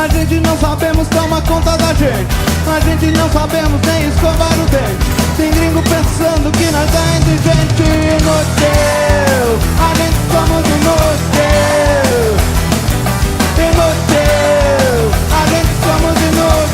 A gente não sabemos tomar conta da gente. A gente não sabemos nem escovar o dente. Tem gringo pensando que nós é inteligente. Inútil, a gente somos inútil. Inútil, a gente somos inútil.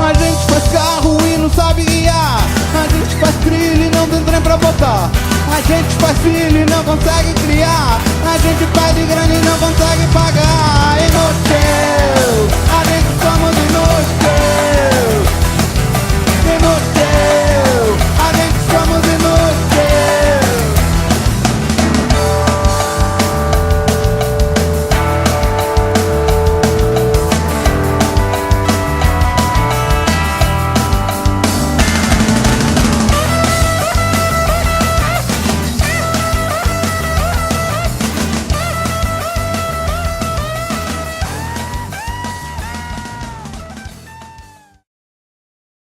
A gente faz carro e não sabe guiar. A gente faz trilho e não tem trem pra botar. A gente faz filho e não consegue criar. A gente pede grana e não consegue pagar.